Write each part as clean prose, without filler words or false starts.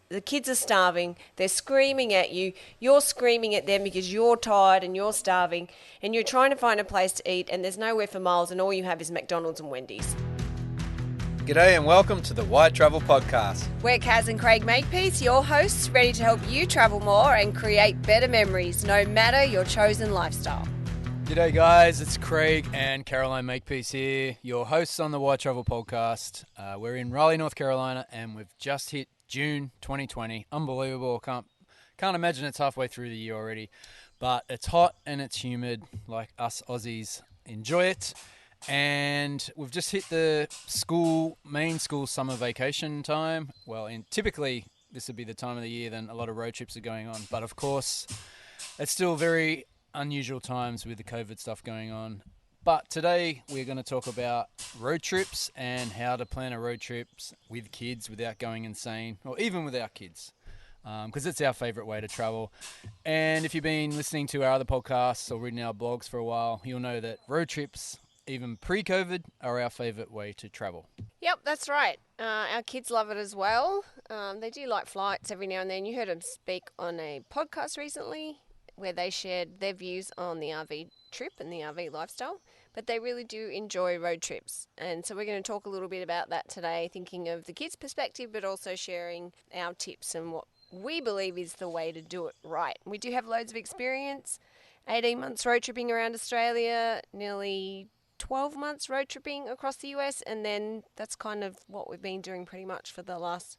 The kids are starving. They're screaming at you. You're screaming at them because you're tired and you're starving. And you're trying to find a place to eat and there's nowhere for miles and all you have is McDonald's and Wendy's. G'day and welcome to the White Travel Podcast. We're Kaz and Craig Makepeace, your hosts, ready to help you travel more and create better memories, no matter your chosen lifestyle. G'day guys, it's Craig and Caroline Makepeace here, your hosts on the White Travel Podcast. We're in Raleigh, North Carolina, and we've just hit June 2020. Unbelievable. Can't imagine it's halfway through the year already. But it's hot and it's humid, like us Aussies enjoy it. And we've just hit the main school summer vacation time. Well, typically this would be the time of the year then a lot of road trips are going on. But of course, it's still very unusual times with the COVID stuff going on. But today we're going to talk about road trips and how to plan a road trip with kids without going insane, or even without kids, because it's our favourite way to travel. And if you've been listening to our other podcasts or reading our blogs for a while, you'll know that road trips, even pre-COVID, are our favourite way to travel. Yep, that's right. Our kids love it as well. They do like flights every now and then. You heard them speak on a podcast recently where they shared their views on the RV trip and the RV lifestyle, but they really do enjoy road trips. And so we're going to talk a little bit about that today, thinking of the kids' perspective, but also sharing our tips and what we believe is the way to do it right. We do have loads of experience, 18 months road tripping around Australia, nearly 12 months road tripping across the US, and then that's kind of what we've been doing pretty much for the last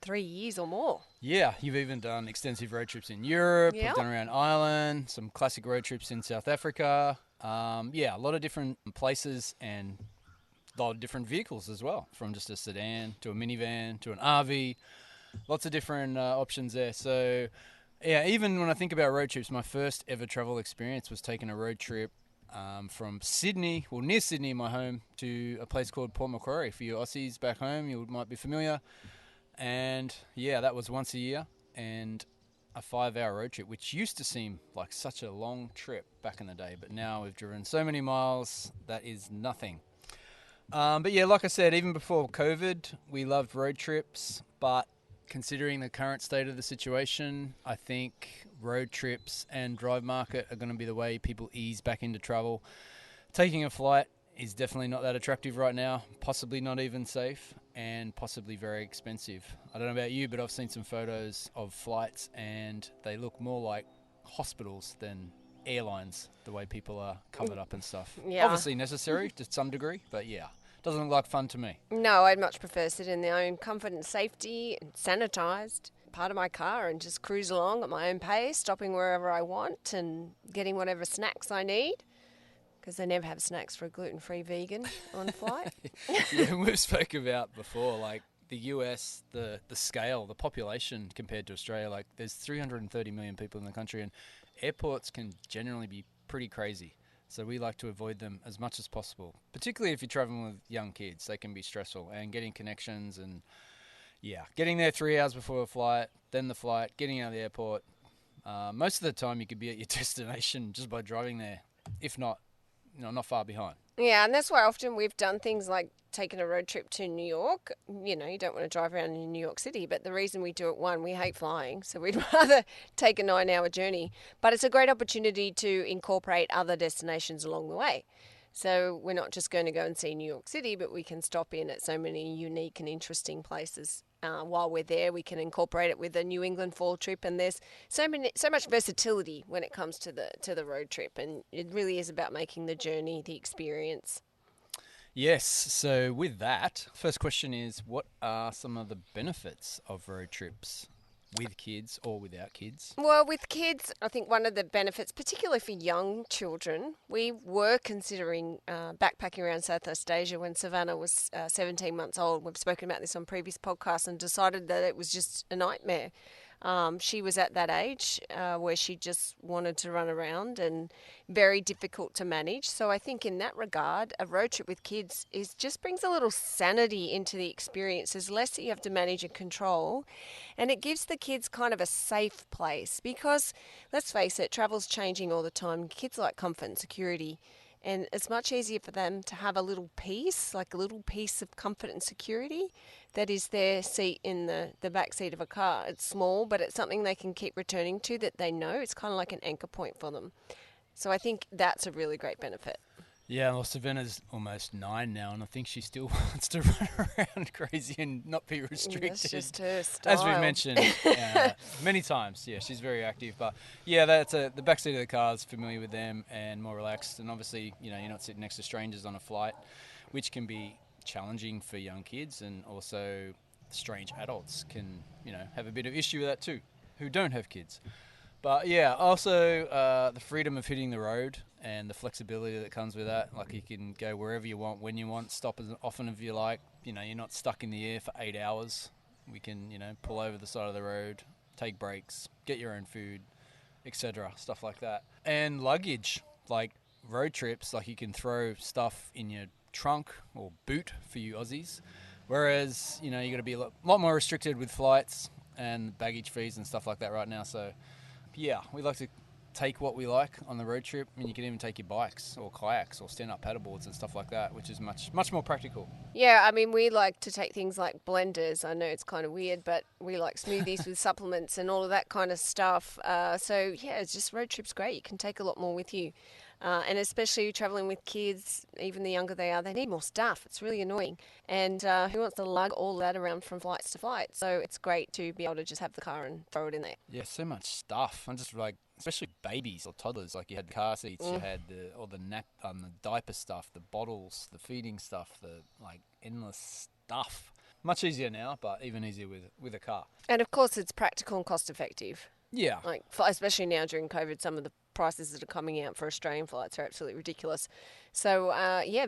3 years or more. Yeah, you've even done extensive road trips in Europe, Yep. We've done around Ireland, some classic road trips in South Africa. A lot of different places and a lot of different vehicles as well, from just a sedan to a minivan to an RV. Lots of different options there. So, yeah, even when I think about road trips, my first ever travel experience was taking a road trip from Sydney, near Sydney, my home, to a place called Port Macquarie. For you Aussies back home, you might be familiar. And yeah, that was once a year and a 5-hour road trip, which used to seem like such a long trip back in the day. But now we've driven so many miles, that is nothing. But yeah, like I said, even before COVID, we loved road trips. But considering the current state of the situation, I think road trips and drive market are going to be the way people ease back into travel. Taking a flight is definitely not that attractive right now, possibly not even safe, and possibly very expensive. I don't know about you, but I've seen some photos of flights and they look more like hospitals than airlines, the way people are covered up and stuff. Yeah. Obviously necessary to some degree, but yeah, doesn't look like fun to me. No, I'd much prefer sit in their own comfort and safety, and sanitised part of my car and just cruise along at my own pace, stopping wherever I want and getting whatever snacks I need. Because they never have snacks for a gluten-free vegan on flight. Yeah, we've spoke about before, like the US, the scale, the population compared to Australia. Like there's 330 million people in the country, and airports can generally be pretty crazy. So we like to avoid them as much as possible, particularly if you're traveling with young kids. They can be stressful, and getting connections and, yeah, getting there 3 hours before the flight, then the flight, getting out of the airport. Most of the time you could be at your destination just by driving there, if not, not far behind. Yeah, and that's why often we've done things like taking a road trip to New York. You don't want to drive around in New York City, but the reason we do it, one, we hate flying, so we'd rather take a 9-hour journey. But it's a great opportunity to incorporate other destinations along the way. So we're not just going to go and see New York City, but we can stop in at so many unique and interesting places. While we're there, we can incorporate it with a New England fall trip, and there's so much versatility when it comes to the road trip, and it really is about making the journey, the experience. Yes, so with that, first question is, what are some of the benefits of road trips with kids or without kids? Well, with kids, I think one of the benefits, particularly for young children, we were considering backpacking around Southeast Asia when Savannah was 17 months old. We've spoken about this on previous podcasts and decided that it was just a nightmare. She was at that age where she just wanted to run around and very difficult to manage. So I think in that regard, a road trip with kids just brings a little sanity into the experience. There's less that you have to manage and control, and it gives the kids kind of a safe place because, let's face it, travel's changing all the time. Kids like comfort and security. And it's much easier for them to have a little piece, like a little piece of comfort and security, that is their seat in the back seat of a car. It's small, but it's something they can keep returning to that they know. It's kind of like an anchor point for them. So I think that's a really great benefit. Yeah, well, Savannah's almost 9 now, and I think she still wants to run around crazy and not be restricted. That's just her style. As we've mentioned many times, yeah, she's very active. But yeah, the backseat of the car is familiar with them and more relaxed. And obviously, you're not sitting next to strangers on a flight, which can be challenging for young kids, and also strange adults can, have a bit of issue with that too, who don't have kids. But yeah, also the freedom of hitting the road and the flexibility that comes with that. Like, you can go wherever you want, when you want, stop as often as you like. You're not stuck in the air for 8 hours. We can, pull over the side of the road, take breaks, get your own food, etc. Stuff like that. And luggage, like road trips, like you can throw stuff in your trunk or boot for you Aussies. Whereas, you got to be a lot more restricted with flights and baggage fees and stuff like that right now. So yeah, we like to take what we like on the road trip. I mean, you can even take your bikes or kayaks or stand-up paddleboards and stuff like that, which is much more practical. Yeah, I mean, we like to take things like blenders. I know it's kind of weird, but we like smoothies with supplements and all of that kind of stuff. So yeah, it's just road trip's great. You can take a lot more with you. And especially traveling with kids, even the younger they are, they need more stuff. It's really annoying. And who wants to lug all that around from flights to flights? So it's great to be able to just have the car and throw it in there. Yeah, so much stuff. I'm just like, especially babies or toddlers, like you had the car seats, you had all the the diaper stuff, the bottles, the feeding stuff, the endless stuff. Much easier now, but even easier with a car. And of course, it's practical and cost effective. Yeah. Especially now during COVID, some of the prices that are coming out for Australian flights are absolutely ridiculous. So,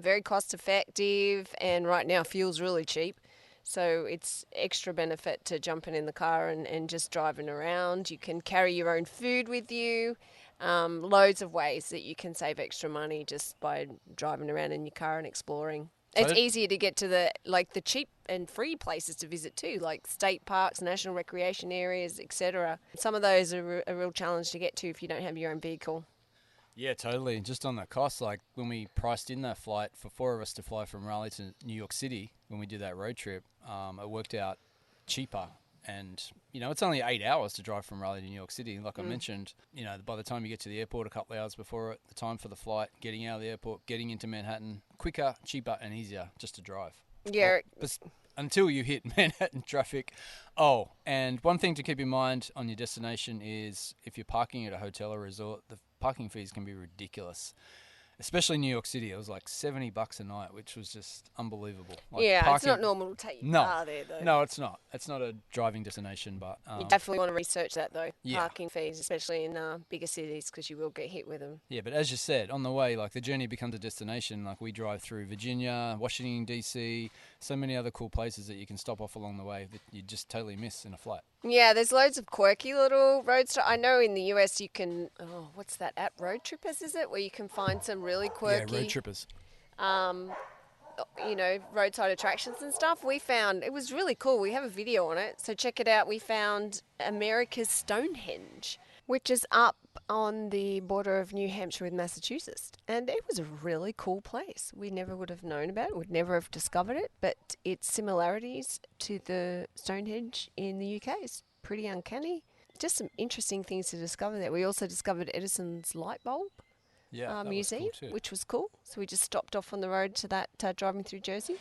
very cost effective, and right now fuel's really cheap. So it's extra benefit to jumping in the car and just driving around. You can carry your own food with you. Loads of ways that you can save extra money just by driving around in your car and exploring. It's easier to get to the cheap and free places to visit too, like state parks, national recreation areas, etc. Some of those are a real challenge to get to if you don't have your own vehicle. Yeah, totally. Just on the cost, like when we priced in that flight for 4 of us to fly from Raleigh to New York City, when we did that road trip, it worked out cheaper. And, it's only 8 hours to drive from Raleigh to New York City. Like I mentioned, by the time you get to the airport a couple of hours before it, the time for the flight, getting out of the airport, getting into Manhattan, quicker, cheaper, and easier just to drive. Yeah. Until you hit Manhattan traffic. Oh, and one thing to keep in mind on your destination is if you're parking at a hotel or resort, the parking fees can be ridiculous. Especially in New York City, it was like $70 a night, which was just unbelievable. It's not normal to take your car there, though. No, it's not. It's not a driving destination, but... you definitely want to research that, though. Yeah. Parking fees, especially in bigger cities, because you will get hit with them. Yeah, but as you said, on the way, the journey becomes a destination. Like, we drive through Virginia, Washington, D.C., so many other cool places that you can stop off along the way that you just totally miss in a flight. Yeah, there's loads of quirky little roads. I know in the US you can, what's that app? Road Trippers, is it? Where you can find some really quirky... Yeah, Road Trippers. Roadside attractions and stuff. We found, it was really cool. We have a video on it, so check it out. We found America's Stonehenge, which is up on the border of New Hampshire with Massachusetts. And it was a really cool place. We never would have known about it, would never have discovered it, but its similarities to the Stonehenge in the UK is pretty uncanny. Just some interesting things to discover there. We also discovered Edison's light bulb museum, which was cool. So we just stopped off on the road to that, driving through Jersey.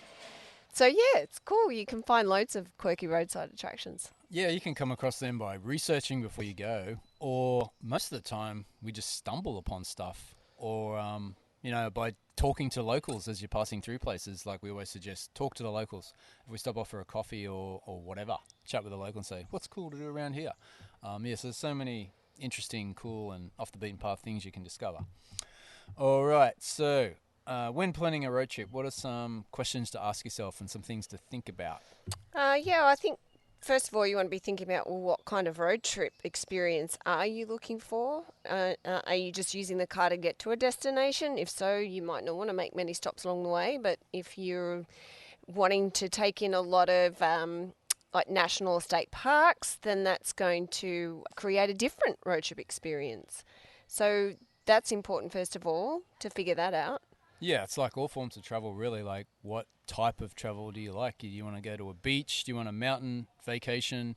So yeah, it's cool. You can find loads of quirky roadside attractions. Yeah, you can come across them by researching before you go, or most of the time we just stumble upon stuff, or by talking to locals as you're passing through places. Like we always suggest, talk to the locals. If we stop off for a coffee or whatever, chat with the local and say, what's cool to do around here? So there's so many interesting, cool and off the beaten path things you can discover. All right, so when planning a road trip, what are some questions to ask yourself and some things to think about? I think first of all, you want to be thinking about, what kind of road trip experience are you looking for? Are you just using the car to get to a destination? If so, you might not want to make many stops along the way. But if you're wanting to take in a lot of national estate parks, then that's going to create a different road trip experience. So that's important, first of all, to figure that out. Yeah, it's like all forms of travel, really. Like, what type of travel do you like? Do you want to go to a beach? Do you want a mountain vacation?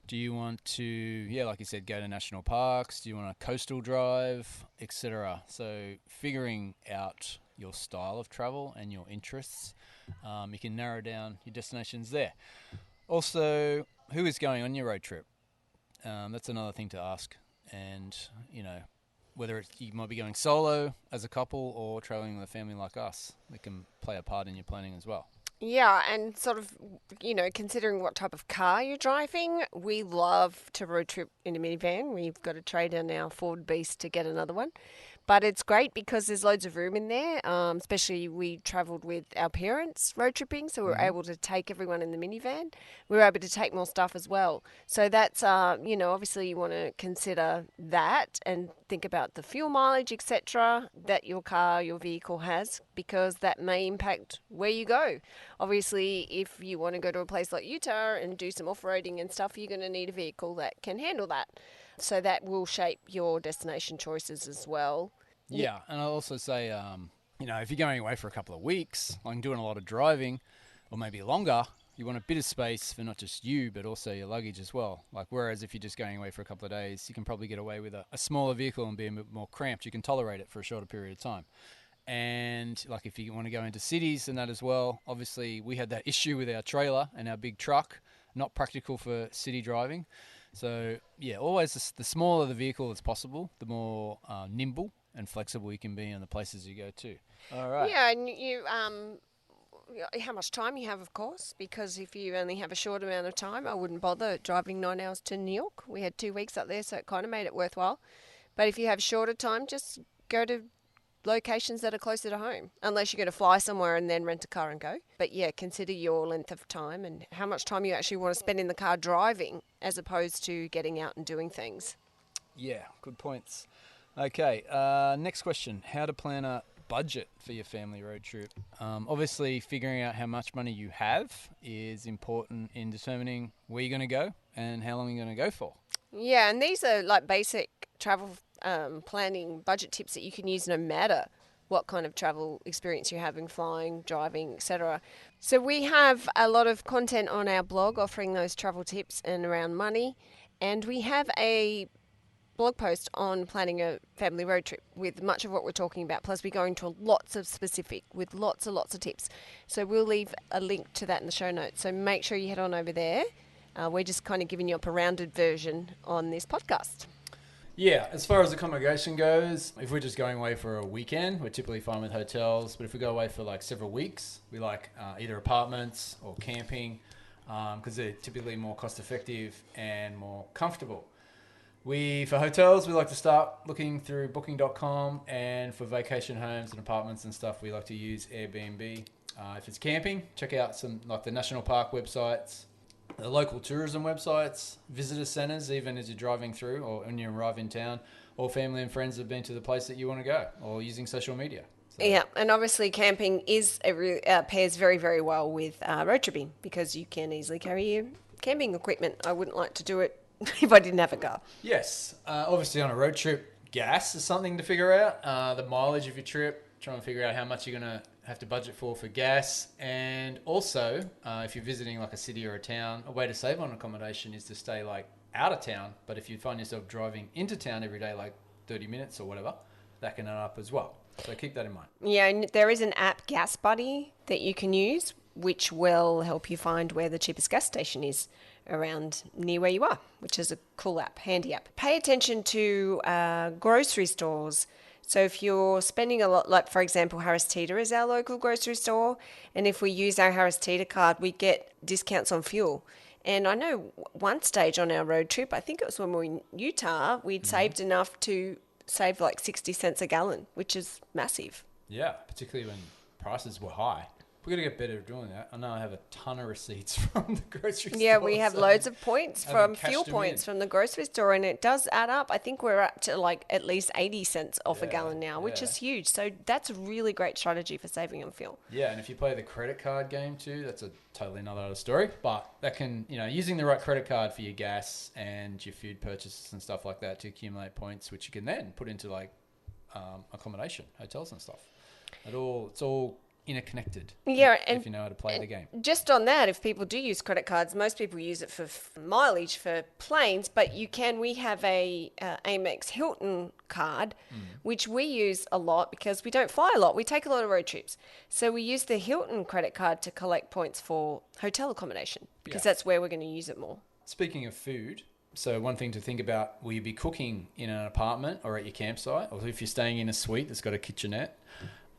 Do you want to, yeah, like you said, go to national parks? Do you want a coastal drive, etc.? So, figuring out your style of travel and your interests, you can narrow down your destinations there. Also, who is going on your road trip? That's another thing to ask. And, you know, whether you might be going solo as a couple or traveling with a family like us, that can play a part in your planning as well. Yeah, and sort of, considering what type of car you're driving, we love to road trip in a minivan. We've got to trade in our Ford Beast to get another one. But it's great because there's loads of room in there. Especially we travelled with our parents road tripping, so we were Mm-hmm. able to take everyone in the minivan. We were able to take more stuff as well. So that's, obviously you want to consider that and think about the fuel mileage, etc., that your car, your vehicle has, because that may impact where you go. Obviously, if you want to go to a place like Utah and do some off-roading and stuff, you're going to need a vehicle that can handle that. So that will shape your destination choices as well. Yeah. Yeah, and I'll also say, if you're going away for a couple of weeks, like doing a lot of driving, or maybe longer, you want a bit of space for not just you, but also your luggage as well. Like, whereas if you're just going away for a couple of days, you can probably get away with a smaller vehicle and be a bit more cramped. You can tolerate it for a shorter period of time. And like if you want to go into cities and that as well, obviously we had that issue with our trailer and our big truck, not practical for city driving. So yeah, always the smaller the vehicle that's possible, the more nimble and flexible you can be in the places you go to. All right. Yeah, and how much time you have, of course, because if you only have a short amount of time, I wouldn't bother driving 9 hours to New York. We had 2 weeks up there, so it kind of made it worthwhile. But if you have shorter time, just go to locations that are closer to home, unless you're going to fly somewhere and then rent a car and go. But yeah, consider your length of time and how much time you actually want to spend in the car driving as opposed to getting out and doing things. Yeah, good points. Okay, next question. How to plan a budget for your family road trip. Obviously, figuring out how much money you have is important in determining where you're going to go and how long you're going to go for. Yeah, and these are like basic travel planning budget tips that you can use no matter what kind of travel experience you're having, flying, driving, etc. So we have a lot of content on our blog offering those travel tips and around money, and we have a blog post on planning a family road trip with much of what we're talking about. Plus, we go into lots of specific with lots and lots of tips. So we'll leave a link to that in the show notes. So make sure you head on over there. We're just kind of giving you a rounded version on this podcast. Yeah, as far as accommodation goes, if we're just going away for a weekend, we're typically fine with hotels. But if we go away for like several weeks, we like either apartments or camping because they're typically more cost effective and more comfortable. For hotels, we like to start looking through booking.com, and for vacation homes and apartments and stuff, we like to use Airbnb. If it's camping, check out some like the national park websites, the local tourism websites, visitor centres, even as you're driving through or when you arrive in town, or family and friends have been to the place that you want to go, or using social media. So. Yeah, and obviously camping pairs very, very well with road tripping because you can easily carry your camping equipment. I wouldn't like to do it if I didn't have a car. Yes, obviously on a road trip, gas is something to figure out. The mileage of your trip, trying to figure out how much you're going to have to budget for gas. And also, if you're visiting like a city or a town, a way to save on accommodation is to stay like out of town. But if you find yourself driving into town every day, like 30 minutes or whatever, that can add up as well. So keep that in mind. Yeah, and there is an app, Gas Buddy, that you can use, which will help you find where the cheapest gas station is around near where you are, which is a cool app, handy app. Pay attention to grocery stores. So if you're spending a lot, like for example, Harris Teeter is our local grocery store, and if we use our Harris Teeter card, we get discounts on fuel. And I know one stage on our road trip, I think it was when we were in Utah, we'd saved enough to save like 60 cents a gallon, which is massive. Yeah, particularly when prices were high. We've got to get better at doing that. I know I have a ton of receipts from the grocery store. Yeah, we have loads of points from fuel points from the grocery store, and it does add up. I think we're up to like at least 80 cents off a gallon now, which is huge. So that's a really great strategy for saving on fuel. Yeah, and if you play the credit card game too, that's a totally another other story. But that can, using the right credit card for your gas and your food purchases and stuff like that to accumulate points, which you can then put into like accommodation, hotels and stuff. It's all interconnected. Yeah, if you know how to play the game. Just on that, if people do use credit cards, most people use it for mileage for planes, but we have a Amex Hilton card, which we use a lot because we don't fly a lot. We take a lot of road trips. So we use the Hilton credit card to collect points for hotel accommodation because that's where we're going to use it more. Speaking of food, so one thing to think about, will you be cooking in an apartment or at your campsite? Or if you're staying in a suite that's got a kitchenette?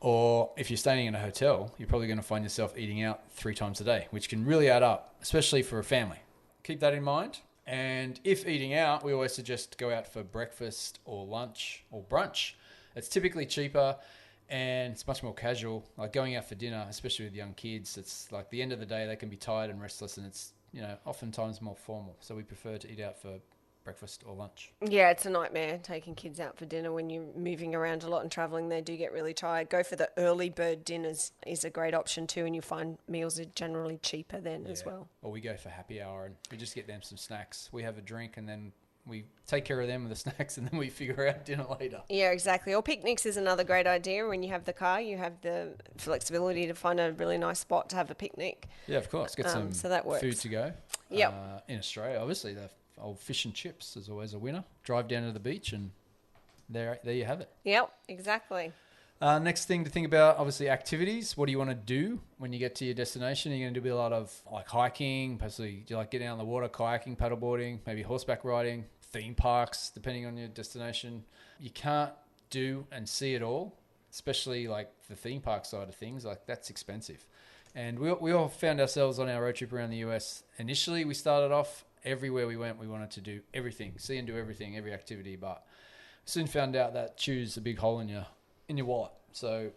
Or if you're staying in a hotel, you're probably going to find yourself eating out 3 times a day, which can really add up, especially for a family. Keep that in mind. And if eating out, we always suggest go out for breakfast or lunch or brunch. It's typically cheaper and it's much more casual. Like going out for dinner, especially with young kids, it's like the end of the day, they can be tired and restless, and it's, oftentimes more formal. So we prefer to eat out for breakfast or lunch. Yeah, it's a nightmare taking kids out for dinner when you're moving around a lot and traveling. They do get really tired. Go for the early bird dinners is a great option too, and you find meals are generally cheaper then as well. Or we go for happy hour and we just get them some snacks. We have a drink and then we take care of them with the snacks, and then we figure out dinner later. Yeah, exactly. Or picnics is another great idea. When you have the car, you have the flexibility to find a really nice spot to have a picnic. Yeah, of course. Get some so that works. Food to go. Yep. In Australia, obviously, the old fish and chips is always a winner. Drive down to the beach and there you have it. Yep, exactly. Next thing to think about, obviously, activities. What do you want to do when you get to your destination? You're going to do a lot of like hiking, possibly do you like getting out on the water, kayaking, paddleboarding, maybe horseback riding, theme parks, depending on your destination. You can't do and see it all, especially like the theme park side of things. Like that's expensive. And we all found ourselves on our road trip around the US. Initially, we started off everywhere we went, we wanted to do everything, see and do everything, every activity, but soon found out that chews a big hole in your wallet. So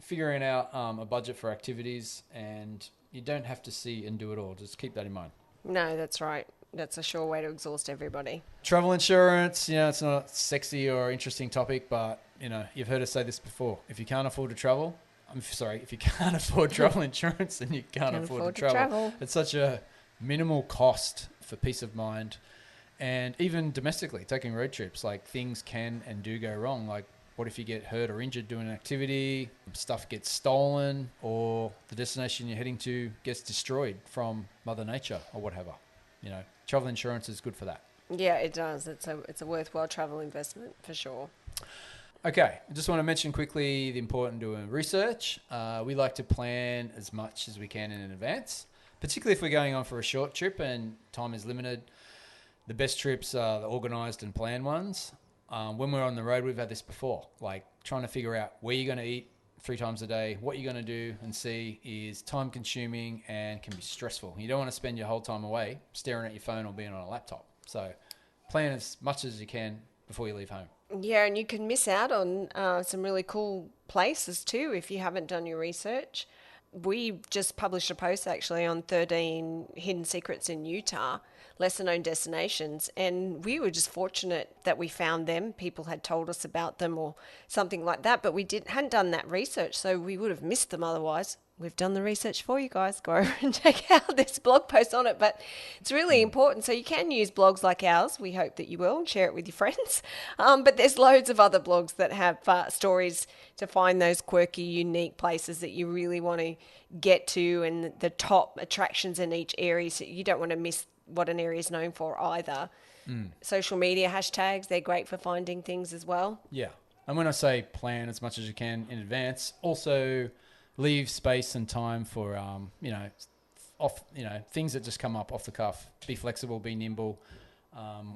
figuring out a budget for activities, and you don't have to see and do it all. Just keep that in mind. No, that's right. That's a sure way to exhaust everybody. Travel insurance, it's not a sexy or interesting topic, but you've heard us say this before. If you can't afford to travel, if you can't afford travel insurance, then you can't afford to travel. It's such a minimal cost for peace of mind. And even domestically, taking road trips, like things can and do go wrong. Like what if you get hurt or injured doing an activity, stuff gets stolen, or the destination you're heading to gets destroyed from Mother Nature or whatever. Travel insurance is good for that. Yeah, it does. It's a worthwhile travel investment for sure. Okay, I just want to mention quickly the important doing research. We like to plan as much as we can in advance, particularly if we're going on for a short trip and time is limited. The best trips are the organised and planned ones. When we're on the road, we've had this before, like trying to figure out where you're going to eat 3 times a day, what you're going to do and see is time consuming and can be stressful. You don't want to spend your whole time away staring at your phone or being on a laptop. So plan as much as you can before you leave home. Yeah, and you can miss out on some really cool places too if you haven't done your research. We just published a post actually on 13 hidden secrets in Utah, lesser known destinations, and we were just fortunate that we found them. People had told us about them or something like that, but we hadn't done that research, so we would have missed them otherwise. We've done the research for you guys. Go over and check out this blog post on it, but it's really important. So you can use blogs like ours. We hope that you will and share it with your friends. But there's loads of other blogs that have stories to find those quirky, unique places that you really want to get to and the top attractions in each area. So you don't want to miss what an area is known for either. Social media hashtags, they're great for finding things as well. Yeah. And when I say plan as much as you can in advance, also leave space and time for, things that just come up off the cuff. Be flexible, be nimble.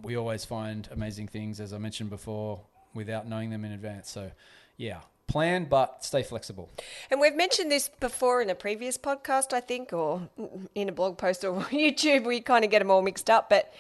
We always find amazing things, as I mentioned before, without knowing them in advance. So, yeah, plan, but stay flexible. And we've mentioned this before in a previous podcast, I think, or in a blog post or YouTube. We kind of get them all mixed up. But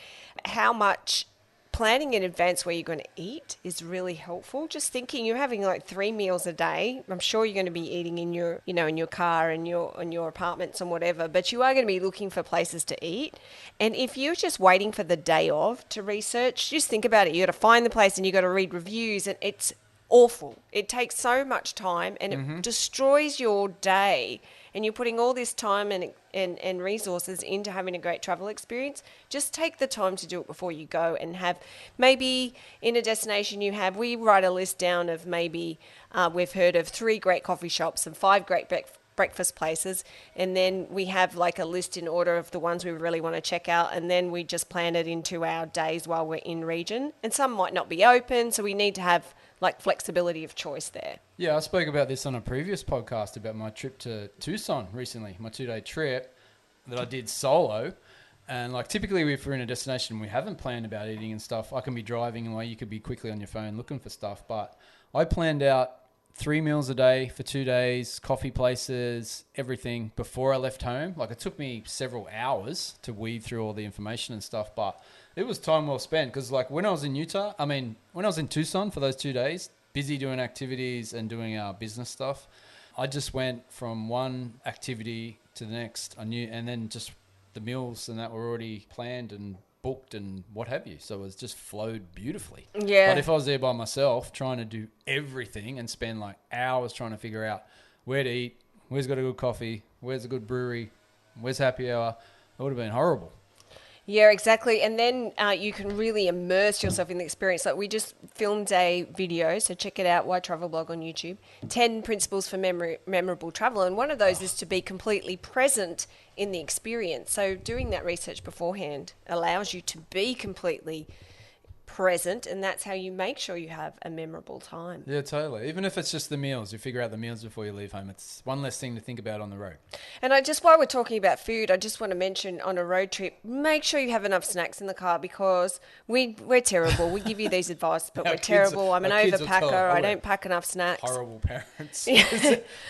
how much planning in advance where you're going to eat is really helpful. Just thinking you're having like 3 meals a day. I'm sure you're going to be eating in your, in your car and in your apartments and whatever, but you are going to be looking for places to eat. And if you're just waiting for the day of to research, just think about it. You got to find the place and you got to read reviews, and it's awful. It takes so much time and it destroys your day. and you're putting all this time and resources into having a great travel experience, just take the time to do it before you go, and have maybe in a destination we write a list down of maybe we've heard of 3 great coffee shops and 5 great breakfast places, and then we have like a list in order of the ones we really want to check out, and then we just plan it into our days while we're in region. And some might not be open, so we need to have like flexibility of choice there. Yeah, I spoke about this on a previous podcast about my trip to Tucson recently, my 2-day trip that I did solo. And like typically if we're in a destination we haven't planned about eating and stuff, I can be driving away, you could be quickly on your phone looking for stuff, but I planned out 3 meals a day for 2 days, coffee places, everything before I left home. Like it took me several hours to weave through all the information and stuff, but it was time well spent because like when I was in Tucson for those 2 days, busy doing activities and doing our business stuff, I just went from one activity to the next. And then just the meals and that were already planned and booked and what have you, so it's just flowed beautifully. Yeah. But if I was there by myself trying to do everything and spend like hours trying to figure out where to eat, where's got a good coffee, where's a good brewery, where's happy hour, it would have been horrible. Yeah, exactly. And then you can really immerse yourself in the experience. Like we just filmed a video, so check it out, Why Travel Blog on YouTube, 10 principles for memorable travel. And one of those is to be completely present in the experience. So doing that research beforehand allows you to be completely present, and that's how you make sure you have a memorable time. Yeah, totally. Even if it's just the meals, you figure out the meals before you leave home. It's one less thing to think about on the road. And while we're talking about food, I just want to mention on a road trip, make sure you have enough snacks in the car, because we're terrible. We give you these advice, but we're terrible. I'm an overpacker. I don't pack enough snacks. Horrible parents.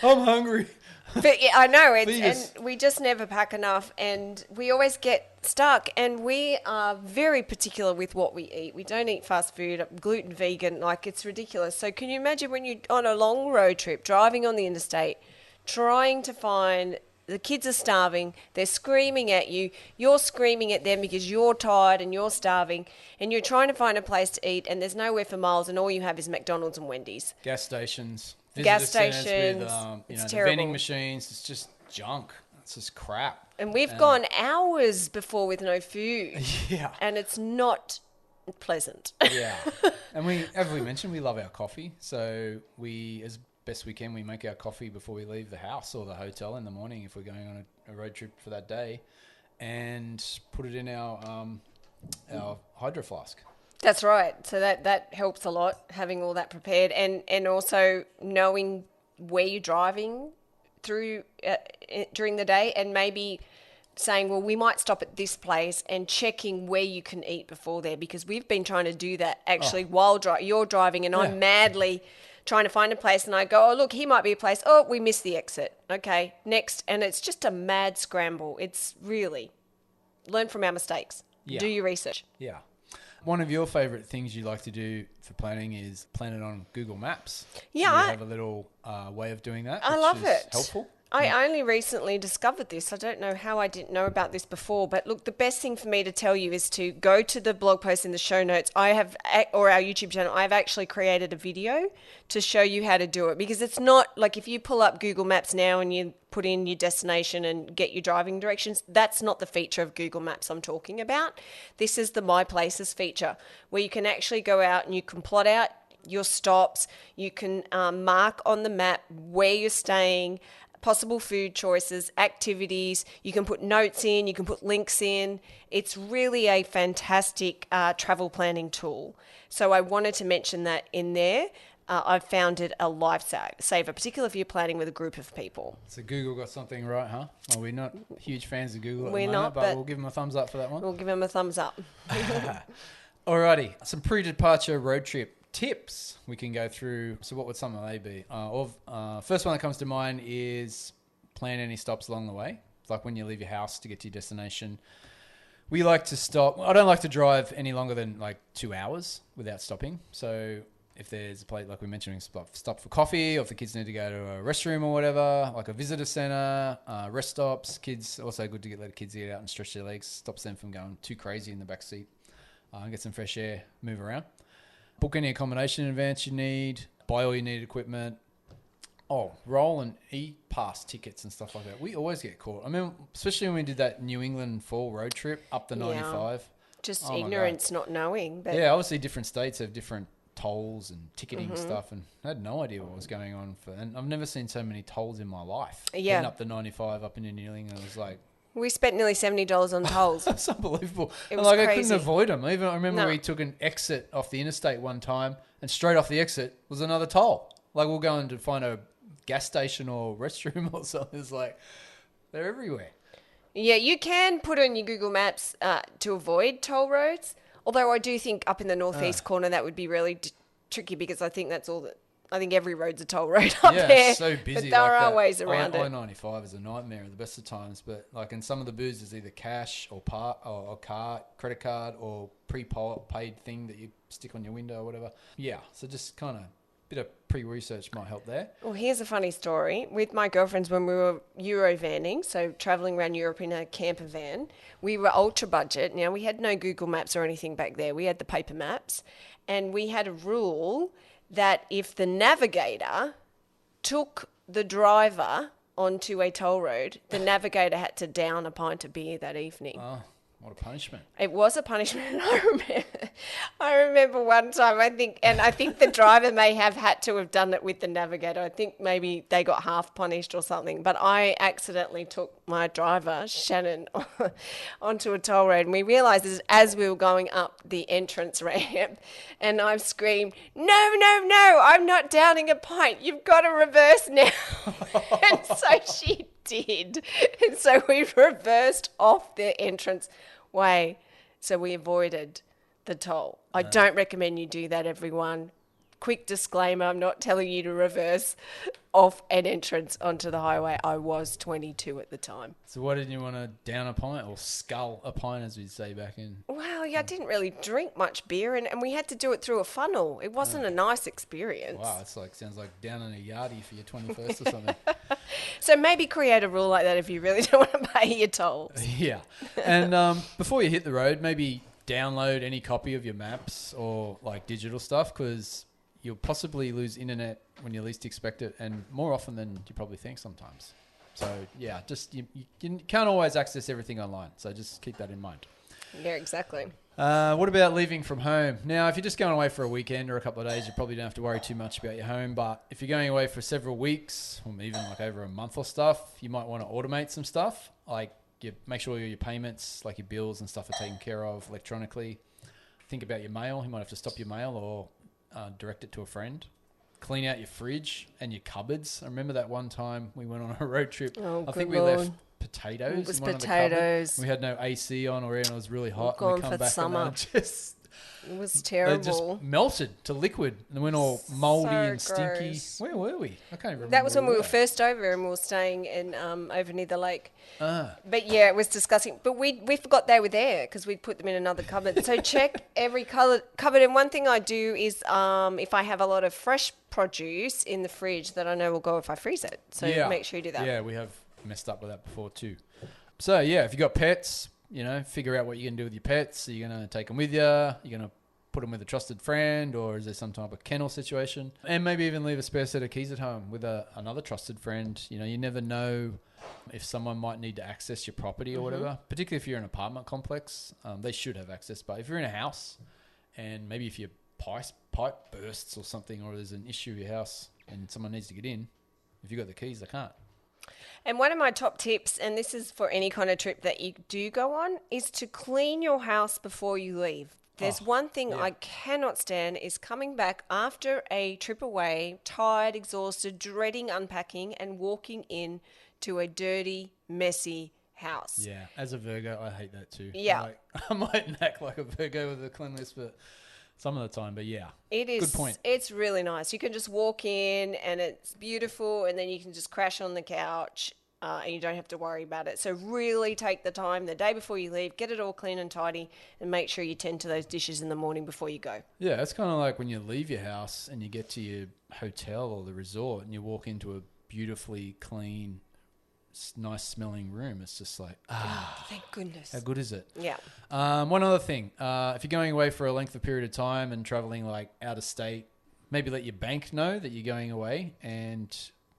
I'm hungry. But yeah, I know, and we just never pack enough, and we always get stuck, and we are very particular with what we eat. We don't eat fast food, gluten, vegan, like it's ridiculous. So can you imagine when you're on a long road trip, driving on the interstate, trying to find, the kids are starving, they're screaming at you, you're screaming at them because you're tired and you're starving, and you're trying to find a place to eat, and there's nowhere for miles, and all you have is McDonald's and Wendy's. Gas stations. Gas stations, with it's the terrible. vending machines, it's just junk. It's just crap. And we've gone hours before with no food. Yeah. And it's not pleasant. Yeah. And as we mentioned, we love our coffee. So we, as best we can, we make our coffee before we leave the house or the hotel in the morning if we're going on a road trip for that day, and put it in our hydro flask. That's right. So that helps a lot, having all that prepared, and also knowing where you're driving through during the day, and maybe saying, well, we might stop at this place, and checking where you can eat before there, because we've been trying to do that actually while you're driving, and I'm madly trying to find a place, and I go, oh, look, here might be a place. Oh, we missed the exit. Okay, next. And it's just a mad scramble. It's really, learn from our mistakes. Yeah. Do your research. Yeah. One of your favourite things you like to do for planning is plan it on Google Maps. Yeah. So you have a little way of doing that. I love it. Helpful. I only recently discovered this. I don't know how I didn't know about this before, but look, the best thing for me to tell you is to go to the blog post in the show notes. Or our YouTube channel, I've actually created a video to show you how to do it, because it's not like if you pull up Google Maps now and you put in your destination and get your driving directions, that's not the feature of Google Maps I'm talking about. This is the My Places feature, where you can actually go out and you can plot out your stops. You can mark on the map where you're staying, possible food choices, activities. You can put notes in, you can put links in. It's really a fantastic travel planning tool. So I wanted to mention that in there. I've found it a lifesaver, particularly if you're planning with a group of people. So Google got something right, huh? Well, we're not huge fans of Google at the We're moment, not, but we'll give them a thumbs up for that one. We'll give them a thumbs up. Alrighty, some pre-departure road trip tips we can go through. So what would some of they be? First one that comes to mind is plan any stops along the way. Like when you leave your house to get to your destination, we like to stop. I don't like to drive any longer than like 2 hours without stopping. So if there's a place, like we mentioned, stop for coffee, or if the kids need to go to a restroom or whatever, like a visitor center, rest stops. Kids, also good to let the kids get out and stretch their legs, stops them from going too crazy in the back seat, get some fresh air, move around. Book any accommodation in advance you need, buy all you need equipment, Oh, roll and e-pass tickets and stuff like that. We always get caught. I mean, especially when we did that New England fall road trip up the 95. Just Oh my God. ignorance, not knowing. But Yeah, obviously different states have different tolls and ticketing stuff, and I had no idea what was going on. And I've never seen so many tolls in my life. Yeah. Getting up the 95 up into New England, it was like... we spent nearly $70 on tolls. It's unbelievable. It was like crazy. I couldn't avoid them. Even I remember No. we took an exit off the interstate one time, and straight off the exit was another toll. Like we'll go in to find a gas station or restroom or something. It's like they're everywhere. Yeah, you can put on your Google Maps to avoid toll roads. Although I do think up in the northeast corner that would be really tricky, because I think that's all that. I think every road's a toll road up there. Yeah, it's so busy. But there like are that. ways around it. I-95 is a nightmare at the best of times, but like in some of the booths, there's either cash or credit card or prepaid thing that you stick on your window or whatever. Yeah, so just kind of bit of pre-research might help there. Well, here's a funny story. With my girlfriends, when we were Eurovanning, so travelling around Europe in a camper van, we were ultra budget. Now, we had no Google Maps or anything back there. We had the paper maps. And we had a rule that if the navigator took the driver onto a toll road, the navigator had to down a pint of beer that evening. Oh, what a punishment. It was a punishment. I remember one time, I think the driver may have had to have done it with the navigator. I think maybe they got half punished or something, but I accidentally took my driver, Shannon, onto a toll road, and we realised this as we were going up the entrance ramp, and I've screamed, no, I'm not downing a pint. You've got to reverse now. And so she did. And so we reversed off the entrance way, so we avoided the toll. I don't recommend you do that, everyone. Quick disclaimer, I'm not telling you to reverse off an entrance onto the highway. I was 22 at the time. So why didn't you want to down a pint or scull a pint, as we'd say back in? Well, yeah, I didn't really drink much beer, and we had to do it through a funnel. It wasn't a nice experience. Wow, it's like sounds like down in a yardie for your 21st or something. So maybe create a rule like that if you really don't want to pay your tolls. Yeah. And before you hit the road, maybe download any copy of your maps or like digital stuff, because you'll possibly lose internet when you least expect it, and more often than you probably think sometimes. So yeah, just you can't always access everything online, so just keep that in mind. Yeah, exactly. What about leaving from home? Now, if you're just going away for a weekend or a couple of days, you probably don't have to worry too much about your home. But if you're going away for several weeks, or even like over a month or stuff, you might want to automate some stuff. Like you make sure your payments, like your bills and stuff, are taken care of electronically. Think about your mail. You might have to stop your mail or direct it to a friend. Clean out your fridge and your cupboards. I remember that one time we went on a road trip. I think we left potatoes. It was in one potatoes. Of the we had no AC on, or it was really hot. Gone and we come for back summer. And just It was they terrible. just melted to liquid and went all mouldy So and stinky. gross. Where were we? I can't remember. That was when we were were. first over, and we were staying in over near the lake. Ah. But yeah, it was disgusting. But we forgot they were there because we'd put them in another cupboard. So check every cupboard. And one thing I do is if I have a lot of fresh produce in the fridge that I know will go if I freeze it. So make sure you do that. Yeah, we have messed up with that before too. So yeah, if you got pets, figure out what you're going to do with your pets. Are you going to take them with you? You're going to put them with a trusted friend, or is there some type of kennel situation? And maybe even leave a spare set of keys at home with another trusted friend. You never know if someone might need to access your property or whatever, particularly if you're in an apartment complex. They should have access, but if you're in a house and maybe if your pipe bursts or something, or there's an issue with your house and someone needs to get in, if you've got the keys, they can't. And one of my top tips, and this is for any kind of trip that you do go on, is to clean your house before you leave. There's one thing I cannot stand is coming back after a trip away, tired, exhausted, dreading unpacking and walking in to a dirty, messy house. Yeah, as a Virgo, I hate that too. Yeah. I might act like a Virgo with a cleanliness, but some of the time, but yeah. It is. Good point. It's really nice. You can just walk in and it's beautiful, and then you can just crash on the couch and you don't have to worry about it. So really take the time the day before you leave, get it all clean and tidy, and make sure you tend to those dishes in the morning before you go. Yeah, it's kind of like when you leave your house and you get to your hotel or the resort and you walk into a beautifully clean, nice smelling room. It's just like, Thank goodness. how good is it? Yeah. One other thing, if you're going away for a length of period of time and traveling like out of state, maybe let your bank know that you're going away, and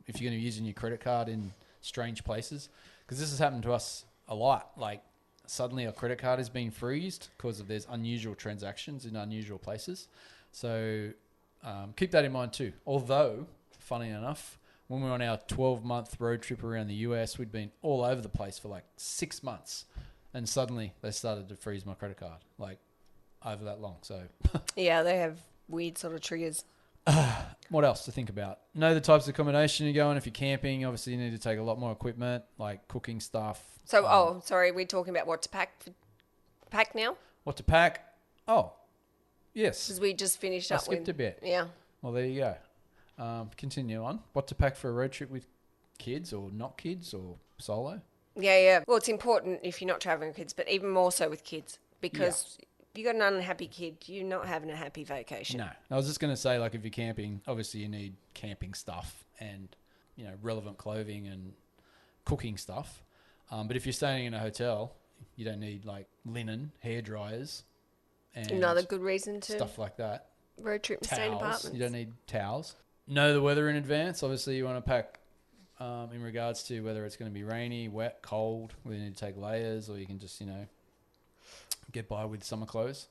if you're going to be using your credit card in strange places, because this has happened to us a lot. Like suddenly our credit card is being freezed because of there's unusual transactions in unusual places. So keep that in mind too. Although, funny enough, when we were on our 12-month road trip around the US, we'd been all over the place for like 6 months. And suddenly they started to freeze my credit card, like over that long. So Yeah, they have weird sort of triggers. what else to think about? Know the types of accommodation you're going. If you're camping, obviously you need to take a lot more equipment, like cooking stuff. So, sorry, we're talking about what to pack now? What to pack? Oh, yes. Because we just finished I up skipped with... a bit. Yeah. Well, there you go. Continue on. What to pack for a road trip with kids or not kids or solo? Yeah. Well, it's important if you're not traveling with kids, but even more so with kids, because if you've got an unhappy kid, you're not having a happy vacation. No. I was just going to say, like, if you're camping, obviously you need camping stuff and, relevant clothing and cooking stuff. But if you're staying in a hotel, you don't need, like, linen, hair dryers, and another good reason to stuff like that. Road trip and stay in apartments. You don't need towels. Know the weather in advance. Obviously, you want to pack in regards to whether it's going to be rainy, wet, cold, whether you need to take layers or you can just, get by with summer clothes.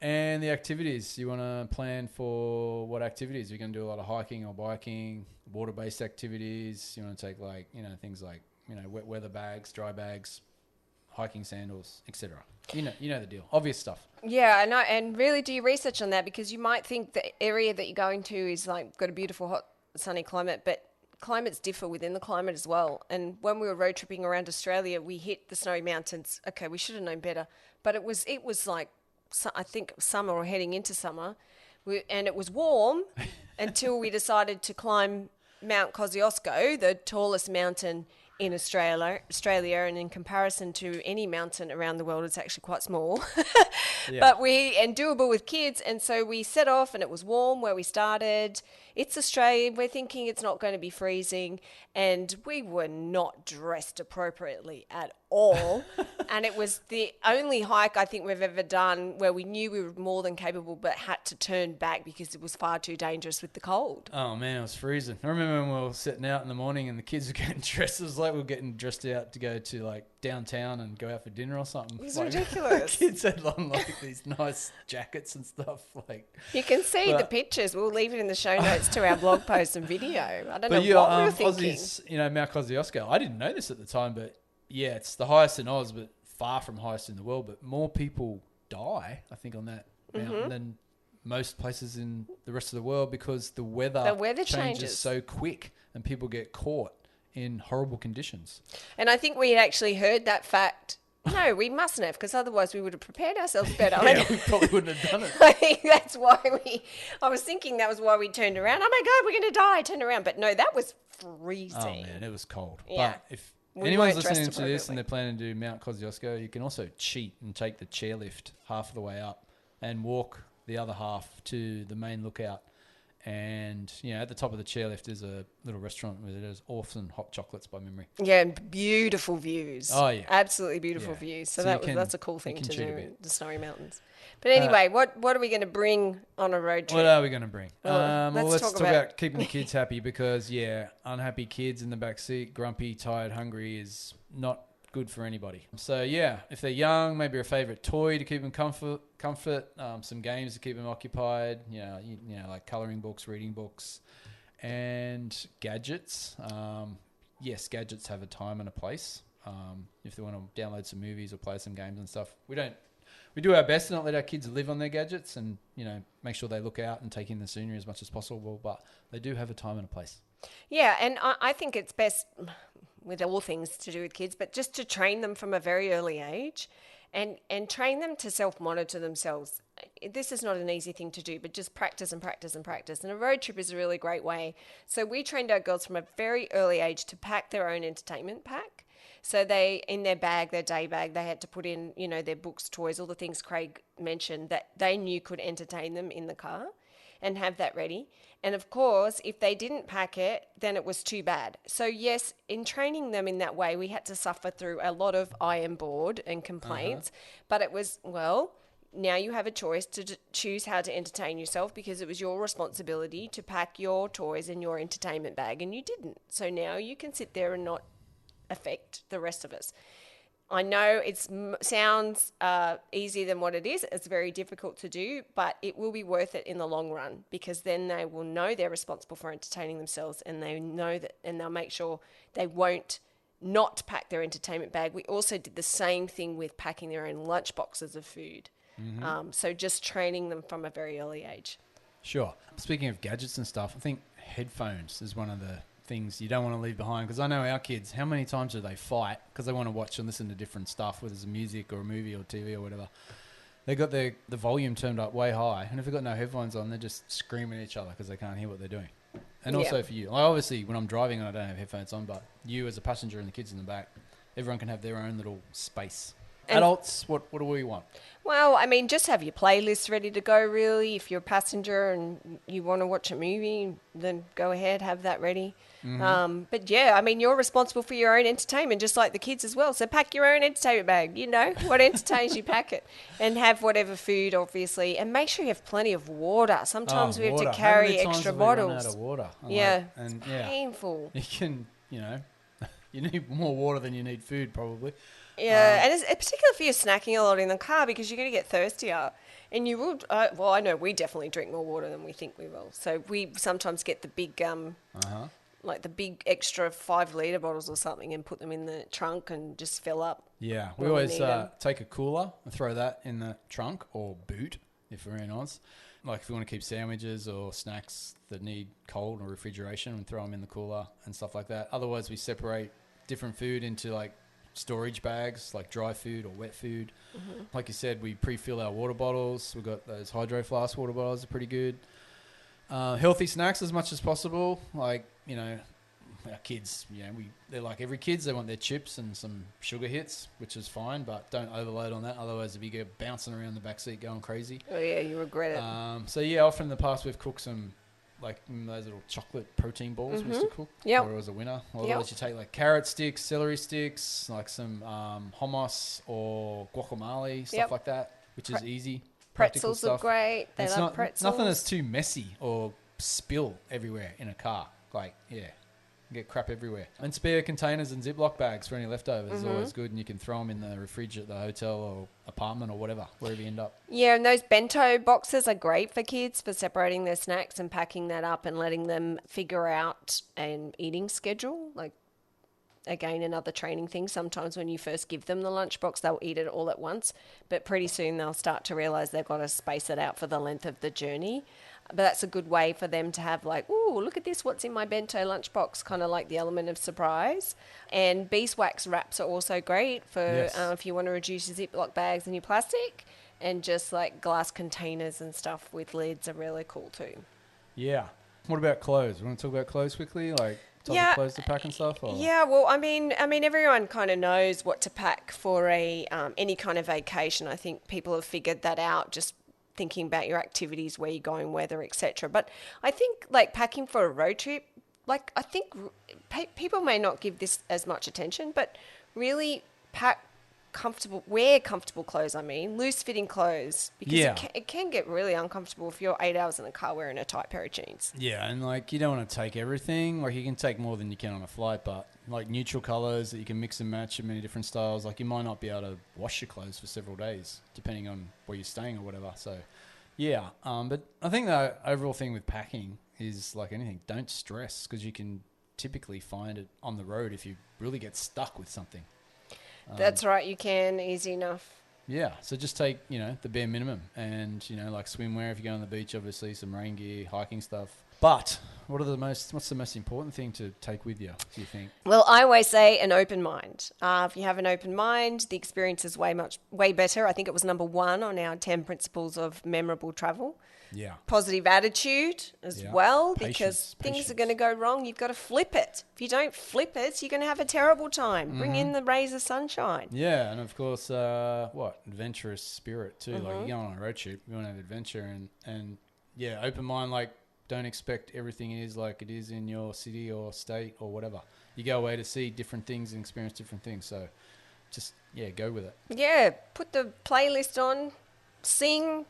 And the activities. You want to plan for what activities. You're going to do a lot of hiking or biking, water-based activities. You want to take, like, things like, wet weather bags, dry bags, hiking sandals, etc. You know the deal. Obvious stuff. Yeah, I know. And really do your research on that, because you might think the area that you're going to is like got a beautiful, hot, sunny climate, but climates differ within the climate as well. And when we were road tripping around Australia, we hit the snowy mountains. Okay, we should have known better, but it was like, I think, summer or heading into summer, and it was warm until we decided to climb Mount Kosciuszko, the tallest mountain in Australia, and in comparison to any mountain around the world, it's actually quite small. But and doable with kids, and so we set off, and it was warm where we started. It's Australia, we're thinking it's not going to be freezing, and we were not dressed appropriately at all. And it was the only hike I think we've ever done where we knew we were more than capable, but had to turn back because it was far too dangerous with the cold. Oh man, it was freezing. I remember when we were setting out in the morning and the kids were getting dressed. It was like we were getting dressed out to go to like downtown and go out for dinner or something. It was like, ridiculous. Kids had on like these nice jackets and stuff. Like you can see the pictures. We'll leave it in the show notes to our blog post and video. I don't know what we were thinking. Aussies, Mount Kosciuszko. I didn't know this at the time, but yeah, it's the highest in Oz, but far from highest in the world. But more people die, I think, on that mountain than most places in the rest of the world, because the weather changes so quick and people get caught in horrible conditions. And I think we had actually heard that fact. No, we mustn't have, because otherwise we would have prepared ourselves better. Yeah, we probably wouldn't have done it. I think that's why I was thinking that was why we turned around. Oh my God, we're going to die. Turn around. But no, that was freezing. Oh man, it was cold. Yeah. But if anyone's listening to this and they're planning to do Mount Kosciuszko, you can also cheat and take the chairlift half of the way up and walk the other half to the main lookout. And, at the top of the chairlift is a little restaurant where there's awesome hot chocolates by memory. Yeah, and beautiful views. Oh, yeah. Absolutely beautiful views. So that's a cool thing to do, bit. the snowy mountains. But anyway, what are we going to bring on a road trip? What are we going to bring? Let's talk about keeping the kids happy, because, unhappy kids in the back seat, grumpy, tired, hungry is not good for anybody. So, if they're young, maybe a favourite toy to keep them comfort, some games to keep them occupied, like colouring books, reading books, and gadgets. Yes, gadgets have a time and a place. If they want to download some movies or play some games and stuff, we do our best to not let our kids live on their gadgets and, make sure they look out and take in the scenery as much as possible, but they do have a time and a place. Yeah, and I think it's best with all things to do with kids, but just to train them from a very early age and train them to self-monitor themselves. This is not an easy thing to do, but just practice and practice and practice. And a road trip is a really great way. So we trained our girls from a very early age to pack their own entertainment pack. So they, in their bag, their day bag, they had to put in, their books, toys, all the things Craig mentioned that they knew could entertain them in the car, and have that ready. And of course, if they didn't pack it, then it was too bad. So yes, in training them in that way, we had to suffer through a lot of I am bored and complaints, but it was, now you have a choice to choose how to entertain yourself, because it was your responsibility to pack your toys in your entertainment bag and you didn't. So now you can sit there and not affect the rest of us. I know it sounds easier than what it is. It's very difficult to do, but it will be worth it in the long run, because then they will know they're responsible for entertaining themselves, and they know that, and they'll make sure they won't not pack their entertainment bag. We also did the same thing with packing their own lunch boxes of food. So just training them from a very early age. Sure. Speaking of gadgets and stuff, I think headphones is one of the things you don't want to leave behind, because I know our kids, how many times do they fight because they want to watch and listen to different stuff, whether it's music or a movie or TV or whatever. They got the volume turned up way high, and if they've got no headphones on, they're just screaming at each other because they can't hear what they're doing. And also for you, like obviously when I'm driving and I don't have headphones on, but you as a passenger and the kids in the back, everyone can have their own little space. And adults, what do we want? Well, I mean, just have your playlist ready to go, really. If you're a passenger and you want to watch a movie, then go ahead, have that ready. But yeah, I mean, you're responsible for your own entertainment, just like the kids as well. So pack your own entertainment bag, you know, what entertains you, pack it. And have whatever food, obviously. And make sure you have plenty of water. Sometimes we have to carry extra bottles. Run out of water? It's painful. You can, you need more water than you need food, probably. Yeah, and it's particularly if you're snacking a lot in the car, because you're going to get thirstier. And you will, well, I know we definitely drink more water than we think we will. So we sometimes get the big, like the big extra 5-litre bottles or something, and put them in the trunk and just fill up. Yeah, we always take a cooler and throw that in the trunk or boot, if we're in Oz. Like if you want to keep sandwiches or snacks that need cold or refrigeration, and throw them in the cooler and stuff like that. Otherwise, we separate different food into like storage bags, like dry food or wet food. Like you said, we pre-fill our water bottles. We've got those Hydro Flask water bottles, are pretty good. Healthy snacks as much as possible. Like, our kids, they're like every kids. They want their chips and some sugar hits, which is fine, but don't overload on that. Otherwise, if you go bouncing around the backseat going crazy. Oh yeah, you regret it. So yeah, often in the past we've cooked some like those little chocolate protein balls we used to cook. Yeah, or it was a winner. Otherwise, you take like carrot sticks, celery sticks, like some hummus or guacamole, stuff like that, which is easy. Pretzels are great. They love pretzels. Nothing that's too messy or spill everywhere in a car. Like, get crap everywhere. And spare containers and Ziploc bags for any leftovers is always good, and you can throw them in the fridge at the hotel or apartment or whatever, wherever you end up. Yeah, and those bento boxes are great for kids for separating their snacks and packing that up and letting them figure out an eating schedule. Like, again, another training thing. Sometimes when you first give them the lunchbox, they'll eat it all at once, but pretty soon they'll start to realize they've got to space it out for the length of the journey. But that's a good way for them to have like, ooh, look at this, what's in my bento lunchbox, kind of like the element of surprise. And beeswax wraps are also great for if you want to reduce your Ziploc bags and your plastic. And just like glass containers and stuff with lids are really cool too. Yeah. What about clothes? You want to talk about clothes quickly? Like type of clothes to pack and stuff? Or? Yeah, well, I mean, everyone kind of knows what to pack for a any kind of vacation. I think people have figured that out, just thinking about your activities, where you're going, weather, etc. But I think like packing for a road trip, like I think people may not give this as much attention, but really wear comfortable clothes. I mean, loose-fitting clothes, because it can get really uncomfortable if you're 8 hours in a car wearing a tight pair of jeans. Yeah, and like you don't want to take everything. Like you can take more than you can on a flight, but like neutral colors that you can mix and match in many different styles. Like you might not be able to wash your clothes for several days, depending on where you're staying or whatever. So, yeah. But I think the overall thing with packing is like anything, don't stress, because you can typically find it on the road if you really get stuck with something. That's right, you can, easy enough. Yeah, so just take, the bare minimum and, like swimwear if you go on the beach, obviously, some rain gear, hiking stuff. But what's the most important thing to take with you, do you think? Well, I always say an open mind. If you have an open mind, the experience is way better. I think it was number 1 on our 10 principles of memorable travel. Yeah. Positive attitude as well, because things patience. are going to go wrong. You've got to flip it. If you don't flip it, you're going to have a terrible time. Bring in the rays of sunshine. Yeah, and of course, adventurous spirit too. Like you're going on a road trip, you want to have adventure, and open mind. Like don't expect everything is like it is in your city or state or whatever. You go away to see different things and experience different things. So just go with it. Yeah, put the playlist on. sing,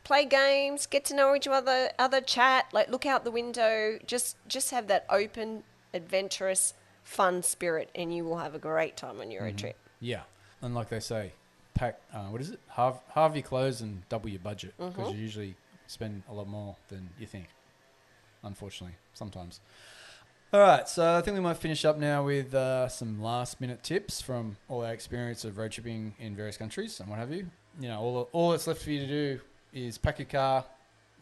play games, get to know each other, chat, like look out the window, just have that open, adventurous, fun spirit, and you will have a great time on your road trip. Yeah. And like they say, pack, what is it? Halve your clothes and double your budget, because you usually spend a lot more than you think, unfortunately, sometimes. All right, so I think we might finish up now with some last-minute tips from all our experience of road tripping in various countries and what have you. You know, all that's left for you to do is pack your car,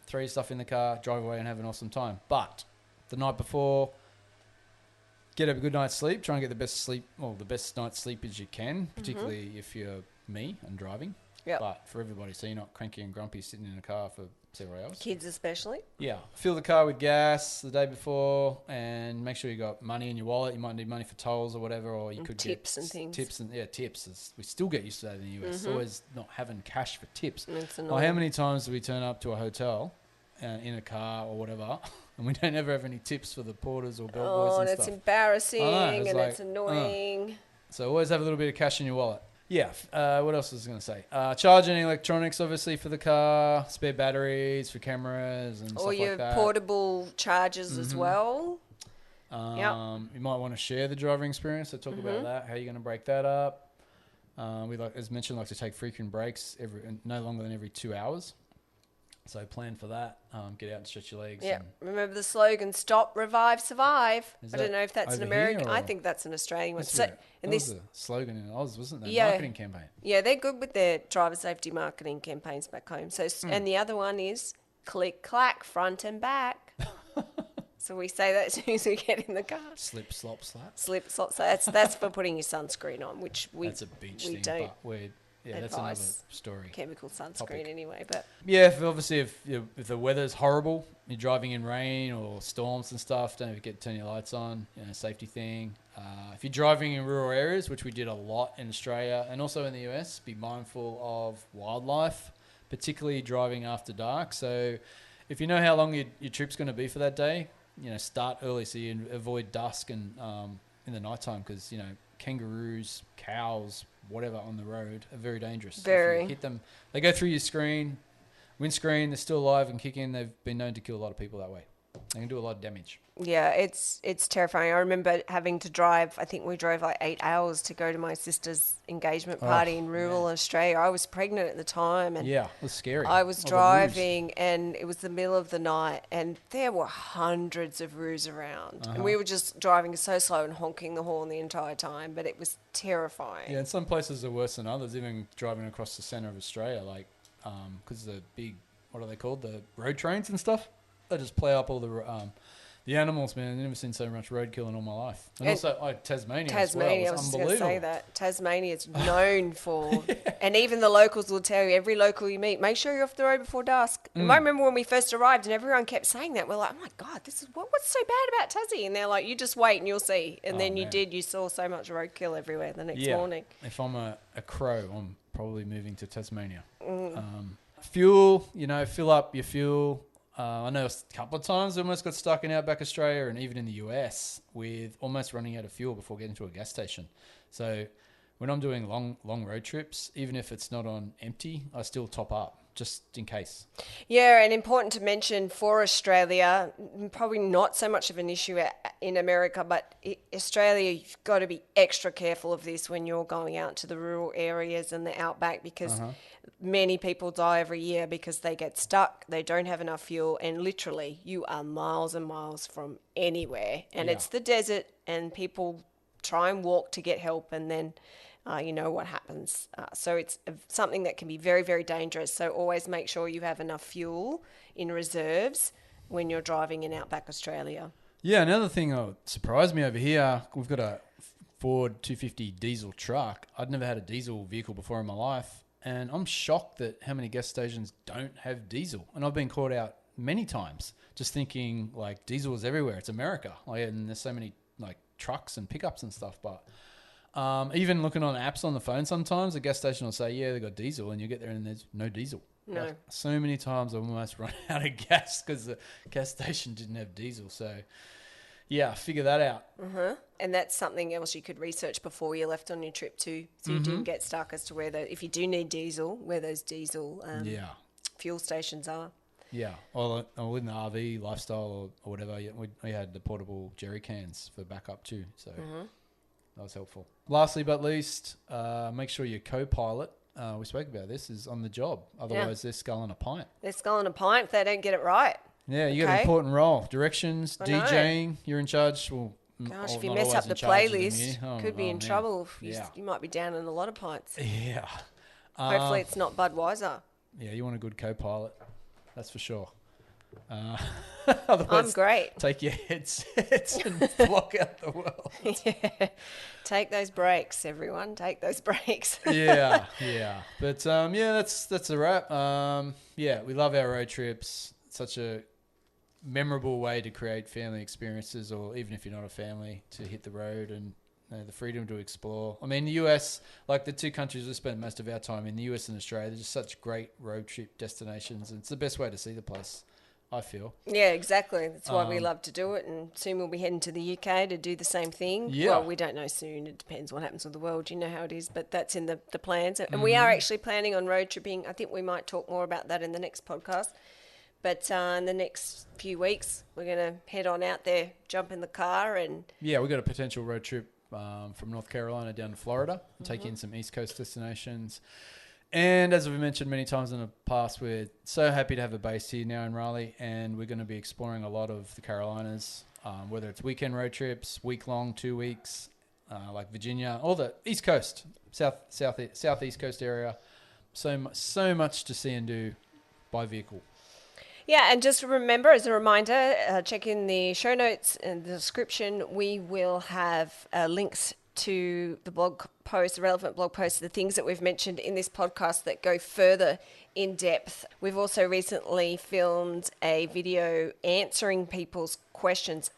throw your stuff in the car, drive away and have an awesome time. But the night before, get a good night's sleep. Try and get the best sleep, well, the best night's sleep as you can, particularly if you're me and driving. Yep. But for everybody, so you're not cranky and grumpy sitting in a car for several hours. Kids especially. Yeah. Fill the car with gas the day before and make sure you got money in your wallet. You might need money for tolls or whatever, or you could tips get and things. Tips. We still get used to that in the US. Always not having cash for tips. It's Oh, how many times do we turn up to a hotel in a car or whatever and we don't ever have any tips for the porters or bellboys and it's stuff? embarrassing It's and like, it's annoying. So always have a little bit of cash in your wallet. Yeah. What else was I going to say? Charge any electronics, obviously, for the car. Spare batteries for cameras and stuff like that. Or your portable chargers as well. You might want to share the driving experience. So talk about that. How you're going to break that up. We as mentioned, like to take frequent breaks no longer than every 2 hours. So plan for that. Get out and stretch your legs. Yeah. Remember the slogan: "Stop, revive, survive." I don't know if that's an American. I think that's an Australian one. So, that was a slogan in Oz, wasn't it? Yeah. Marketing campaign. Yeah, they're good with their driver safety marketing campaigns back home. So, and the other one is click, clack, front and back. So we say that as soon as we get in the car. Slip, slop, slap. Slip, slop. So that's for putting your sunscreen on, which that's a beach we thing, don't. But that's another story. Chemical sunscreen Topic. Anyway, but yeah, if the weather's horrible, you're driving in rain or storms and stuff, don't forget to turn your lights on. Safety thing. If you're driving in rural areas, which we did a lot in Australia and also in the US, be mindful of wildlife, particularly driving after dark. So if you know how long your trip's going to be for that day, start early so you avoid dusk and in the nighttime, because kangaroos, cows, whatever on the road are very dangerous. Very. If you hit them, they go through your windscreen, they're still alive and kicking. They've been known to kill a lot of people that way. They can do a lot of damage. Yeah, it's terrifying. I remember having to drive, I think we drove like 8 hours to go to my sister's engagement party in rural Australia. I was pregnant at the time. And yeah, it was scary. I was driving and it was the middle of the night and there were hundreds of roos around. And we were just driving so slow and honking the horn the entire time, but it was terrifying. Yeah, and some places are worse than others, even driving across the centre of Australia, like, because the big, what are they called, the road trains and stuff? They just play up all the animals, man. I've never seen so much roadkill in all my life. And also Tasmania as well. I was just going to say that. Tasmania is known for, and even the locals will tell you, every local you meet, make sure you're off the road before dusk. And I remember when we first arrived and everyone kept saying that. We're like, oh my God, this is what's so bad about Tassie? And they're like, you just wait and you'll see. And then you saw so much roadkill everywhere the next morning. If I'm a crow, I'm probably moving to Tasmania. Fuel, fill up your fuel. I know a couple of times I almost got stuck in Outback Australia and even in the US with almost running out of fuel before getting to a gas station. So when I'm doing long road trips, even if it's not on empty, I still top up just in case. Yeah, and important to mention for Australia, probably not so much of an issue in America, but Australia, you've got to be extra careful of this when you're going out to the rural areas and the outback, because many people die every year because they get stuck, they don't have enough fuel, and literally you are miles and miles from anywhere. And it's the desert and people try and walk to get help, and then you know what happens. So it's something that can be very, very dangerous. So always make sure you have enough fuel in reserves when you're driving in Outback Australia. Yeah, another thing that surprised me over here, we've got a Ford 250 diesel truck. I'd never had a diesel vehicle before in my life, and I'm shocked that how many gas stations don't have diesel. And I've been caught out many times just thinking like diesel is everywhere. It's America. And there's so many like trucks and pickups and stuff, but even looking on apps on the phone, sometimes the gas station will say, yeah, they got diesel, and you get there and there's no diesel. No. Like, so many times I've almost run out of gas because the gas station didn't have diesel. So, figure that out. And that's something else you could research before you left on your trip too, so you didn't get stuck as to where if you do need diesel, where those diesel fuel stations are. Yeah, or in the RV lifestyle or whatever, we had the portable jerry cans for backup too, so that was helpful. Lastly but least, make sure your co-pilot, we spoke about this, is on the job. Otherwise, they're sculling a pint. They're sculling a pint if they don't get it right. Yeah, you got an important role. Directions, DJing, you're in charge. Well, gosh, if you mess up the playlist, could be in trouble. You might be down in a lot of pints. Yeah. Hopefully it's not Budweiser. Yeah, you want a good co-pilot. That's for sure. Otherwise, I'm great. Take your headsets and block out the world. Yeah. Take those breaks, everyone. Take those breaks. yeah. But that's a wrap. We love our road trips. It's such a memorable way to create family experiences, or even if you're not a family, to hit the road and the freedom to explore. I mean, the US, like the two countries we spent most of our time in, the US and Australia, they're just such great road trip destinations. And it's the best way to see the place, I feel. Yeah, exactly. That's why we love to do it. And soon we'll be heading to the UK to do the same thing. Yeah. Well, we don't know soon. It depends what happens with the world. You know how it is. But that's in the plans. And we are actually planning on road tripping. I think we might talk more about that in the next podcast. But in the next few weeks, we're going to head on out there, jump in the car and... Yeah, we've got a potential road trip from North Carolina down to Florida, and take in some East Coast destinations. And as we've mentioned many times in the past, we're so happy to have a base here now in Raleigh, and we're going to be exploring a lot of the Carolinas, whether it's weekend road trips, week-long, 2 weeks, like Virginia, all the East Coast, Southeast Coast area. So much to see and do by vehicle. Yeah, and just remember, as a reminder, check in the show notes and the description. We will have links to the blog posts, the relevant blog posts, the things that we've mentioned in this podcast that go further in depth. We've also recently filmed a video answering people's questions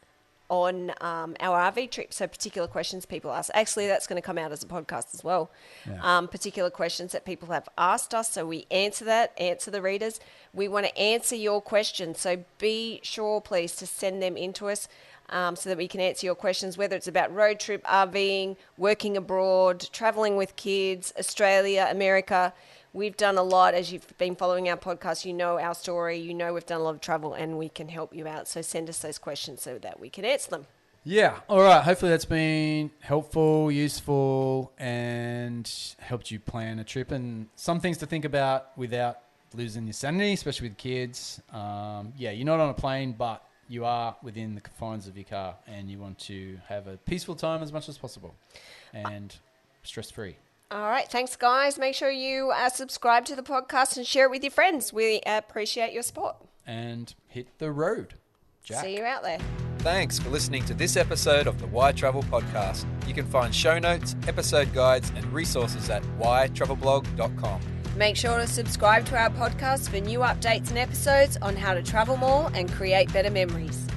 on our RV trip. So particular questions people ask. Actually, that's going to come out as a podcast as well. Yeah. Particular questions that people have asked us. So we answer the readers. We want to answer your questions. So be sure, please, to send them in to us so that we can answer your questions, whether it's about road trip, RVing, working abroad, traveling with kids, Australia, America. We've done a lot. As you've been following our podcast, you know our story, you know we've done a lot of travel, and we can help you out. So send us those questions so that we can answer them. Yeah. All right. Hopefully that's been helpful, useful, and helped you plan a trip, and some things to think about without losing your sanity, especially with kids. You're not on a plane, but you are within the confines of your car, and you want to have a peaceful time as much as possible and stress-free. All right. Thanks, guys. Make sure you subscribe to the podcast and share it with your friends. We appreciate your support. And hit the road, Jack. See you out there. Thanks for listening to this episode of the Why Travel Podcast. You can find show notes, episode guides, and resources at whytravelblog.com. Make sure to subscribe to our podcast for new updates and episodes on how to travel more and create better memories.